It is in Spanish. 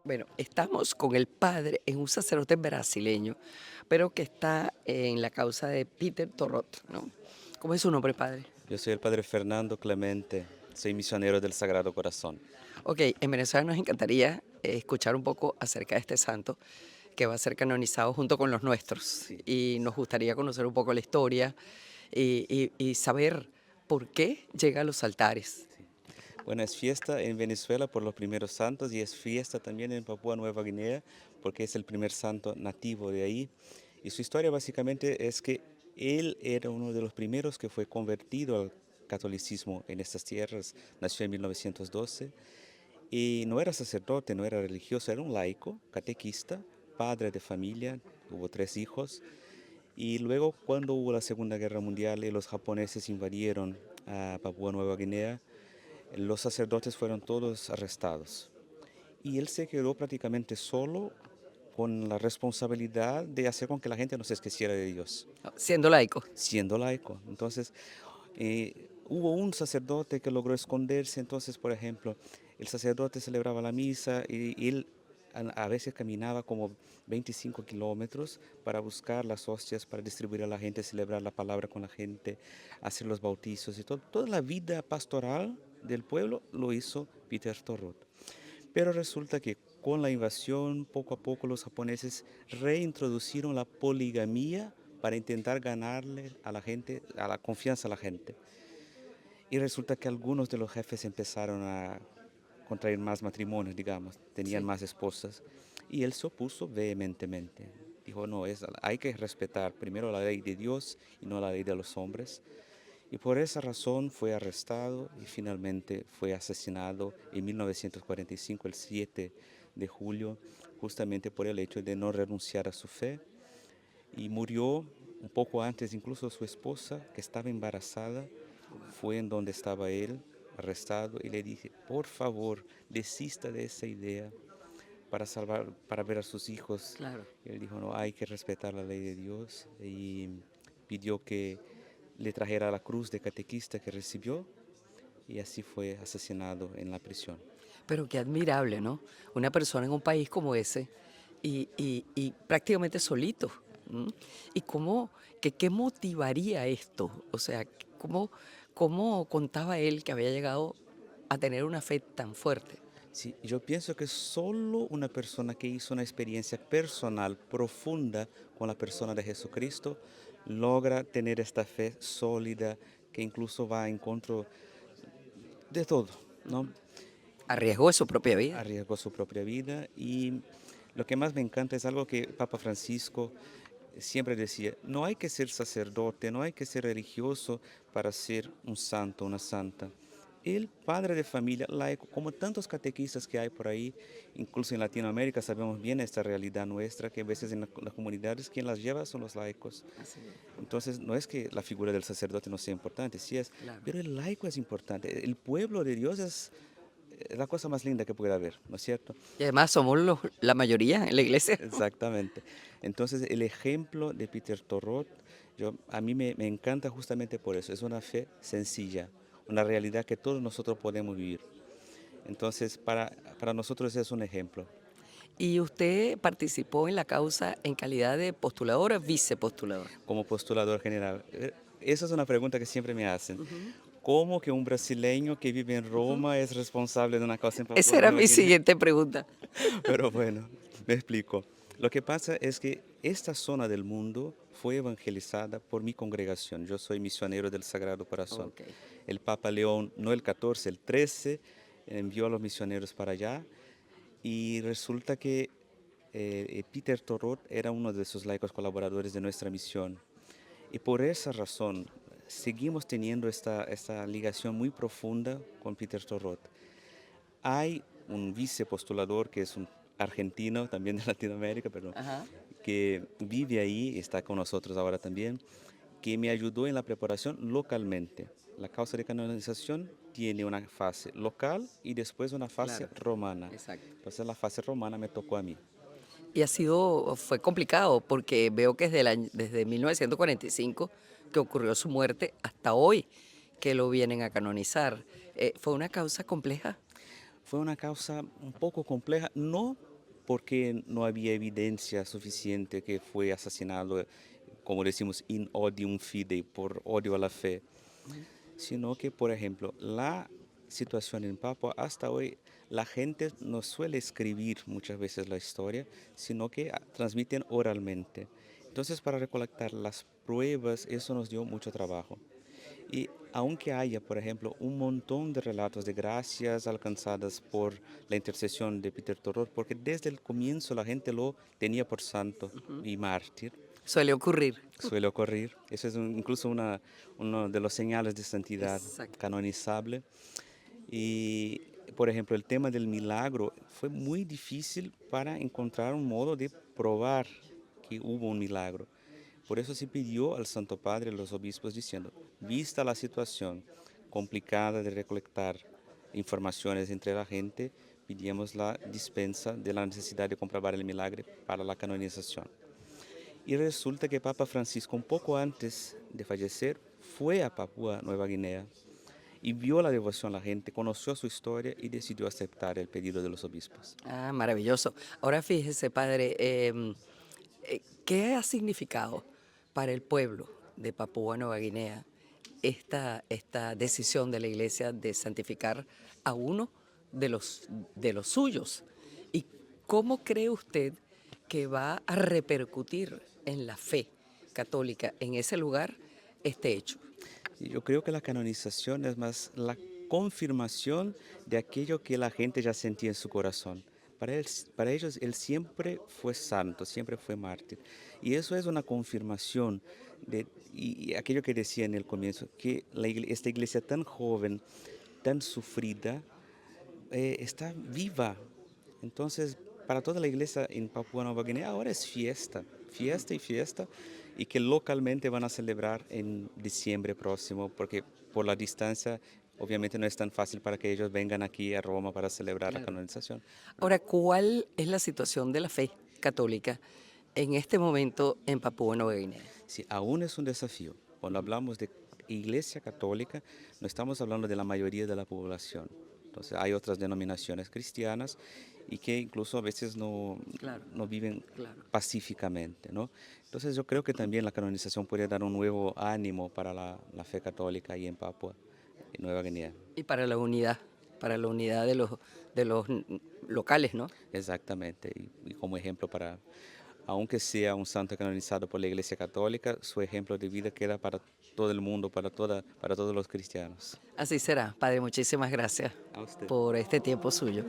Bueno, estamos con el padre, es un sacerdote brasileño, pero que está en la causa de Peter Torrot, ¿no? ¿Cómo es su nombre, padre? Yo soy el padre Fernando Clemente, soy misionero del Sagrado Corazón. Ok, en Venezuela nos encantaría escuchar un poco acerca de este santo que va a ser canonizado junto con los nuestros Sí, y nos gustaría conocer un poco la historia y saber por qué llega a los altares. sí. Bueno, es fiesta en Venezuela por los primeros santos y es fiesta también en Papúa Nueva Guinea porque es el primer santo nativo de ahí. Y su historia básicamente es que él era uno de los primeros que fue convertido al catolicismo en estas tierras. Nació en 1912 y no era sacerdote, no era religioso, era un laico, catequista, padre de familia, tuvo 3 hijos. Y luego, cuando hubo la Segunda Guerra Mundial y los japoneses invadieron a Papúa Nueva Guinea, los sacerdotes fueron todos arrestados. Y él se quedó prácticamente solo con la responsabilidad de hacer con que la gente no se esqueciera de Dios, ¿No? Siendo laico. siendo laico. Entonces, hubo un sacerdote que logró esconderse. Entonces, por ejemplo, el sacerdote celebraba la misa y él a veces caminaba como 25 kilómetros para buscar las hostias, para distribuir a la gente, celebrar la palabra con la gente, hacer los bautizos y todo. Toda la vida pastoral del pueblo lo hizo Peter Torrot. Pero resulta que con la invasión, poco a poco los japoneses reintroducieron la poligamía para intentar ganarle a la gente, a la confianza a la gente. Y resulta que algunos de los jefes empezaron a contraer más matrimonios, digamos, tenían Sí. más esposas. Y él se opuso vehementemente. Dijo, no, hay que respetar primero la ley de Dios y no la ley de los hombres. Y por esa razón fue arrestado y finalmente fue asesinado en 1945, el 7 de julio, justamente por el hecho de no renunciar a su fe. Y murió un poco antes, incluso su esposa, que estaba embarazada, fue en donde estaba él, arrestado, y le dije, por favor, desista de esa idea para salvar, para ver a sus hijos. Claro. Y él dijo, no, hay que respetar la ley de Dios, y pidió que le trajera la cruz de catequista que recibió, y así fue asesinado en la prisión. Pero qué admirable, ¿no? Una persona en un país como ese y prácticamente solito. ¿M? ¿Y cómo, qué motivaría esto? O sea, ¿cómo contaba él que había llegado a tener una fe tan fuerte? Sí, yo pienso que solo una persona que hizo una experiencia personal profunda con la persona de Jesucristo logra tener esta fe sólida que incluso va en contra de todo, ¿no? Arriesgó su propia vida. Arriesgó su propia vida. Y lo que más me encanta es algo que Papa Francisco siempre decía: no hay que ser sacerdote, no hay que ser religioso para ser un santo, una santa. El padre de familia laico, como tantos catequistas que hay por ahí, incluso en Latinoamérica sabemos bien esta realidad nuestra, que a veces en las comunidades quien las lleva son los laicos. Así es, Entonces, no es que la figura del sacerdote no sea importante, sí es, claro. pero el laico es importante. El pueblo de Dios es la cosa más linda que puede haber, ¿no es cierto? Y además somos la mayoría en la iglesia. Exactamente. Entonces, el ejemplo de Peter Torrot, a mí me encanta justamente por eso. Es una fe sencilla, una realidad que todos nosotros podemos vivir. Entonces, para nosotros es un ejemplo. Y usted participó en la causa en calidad de postuladora, vicepostuladora. Como postulador general, esa es una pregunta que siempre me hacen. Ujú, ¿Cómo que un brasileño que vive en ujú. Roma es responsable de una causa en Esa Papúa era Nueva mi Guinea? siguiente pregunta. Pero bueno, me explico. Lo que pasa es que esta zona del mundo fue evangelizada por mi congregación. Yo soy misionero del Sagrado Corazón. Ok. El Papa León, no el 14, el 13, envió a los misioneros para allá, y resulta que Peter Torrot era uno de esos laicos colaboradores de nuestra misión. Y por esa razón seguimos teniendo esta ligación muy profunda con Peter Torrot. Hay un vicepostulador que es un argentino, también de Latinoamérica, pero Ajá. que vive ahí y está con nosotros ahora también, que me ayudó en la preparación localmente. La causa de canonización tiene una fase local y después una fase Claro, romana. exacto. Entonces la fase romana me tocó a mí. Y fue complicado porque veo que desde 1945 que ocurrió su muerte hasta hoy que lo vienen a canonizar. ¿Fue una causa compleja? Fue una causa un poco compleja, no porque no había evidencia suficiente que fue asesinado, como decimos, in odium fidei, por odio a la fe, sino que, por ejemplo, la situación en Papua hasta hoy, la gente no suele escribir muchas veces la historia, sino que transmiten oralmente. Entonces, para recolectar las pruebas, eso nos dio mucho trabajo. Y aunque haya, por ejemplo, un montón de relatos de gracias alcanzadas por la intercesión de Peter Torrot, porque desde el comienzo la gente lo tenía por santo Ujú. y mártir, Suele ocurrir. suele ocurrir. Eso es incluso uno de los señales de santidad Exacto. canonizable. Y, por ejemplo, el tema del milagro fue muy difícil para encontrar un modo de probar que hubo un milagro. Por eso se pidió al Santo Padre, a los obispos, diciendo, vista la situación complicada de recolectar informaciones entre la gente, pedimos la dispensa de la necesidad de comprobar el milagro para la canonización. Y resulta que Papa Francisco, un poco antes de fallecer, fue a Papúa Nueva Guinea y vio la devoción de la gente, conoció su historia y decidió aceptar el pedido de los obispos. Ah, maravilloso. Ahora fíjese, padre, ¿qué ha significado para el pueblo de Papúa Nueva Guinea esta decisión de la Iglesia de santificar a uno de los suyos? ¿Y cómo cree usted que va a repercutir en la fe católica en ese lugar este hecho? Y yo creo que la canonización es más la confirmación de aquello que la gente ya sentía en su corazón. Para ellos, él siempre fue santo, siempre fue mártir. Y eso es una confirmación y aquello que decía en el comienzo, que esta iglesia tan joven, tan sufrida, está viva. Entonces, para toda la iglesia en Papúa Nueva Guinea ahora es fiesta, fiesta y fiesta, y que localmente van a celebrar en diciembre próximo, porque por la distancia obviamente no es tan fácil para que ellos vengan aquí a Roma para celebrar la Claro. canonización. Ahora, ¿cuál es la situación de la fe católica en este momento en Papúa Nueva Guinea? Sí, aún es un desafío. Cuando hablamos de iglesia católica, no estamos hablando de la mayoría de la población. Entonces, hay otras denominaciones cristianas y que incluso a veces Claro, no viven claro. pacíficamente, ¿no? Entonces, yo creo que también la canonización puede dar un nuevo ánimo para la fe católica ahí en Papua, en Nueva Guinea. Y para la unidad de los locales, ¿no? Exactamente. Y como ejemplo aunque sea un santo canonizado por la Iglesia Católica, su ejemplo de vida queda para todo el mundo, para todos los cristianos. Así será. Padre, muchísimas gracias A usted. por este tiempo suyo.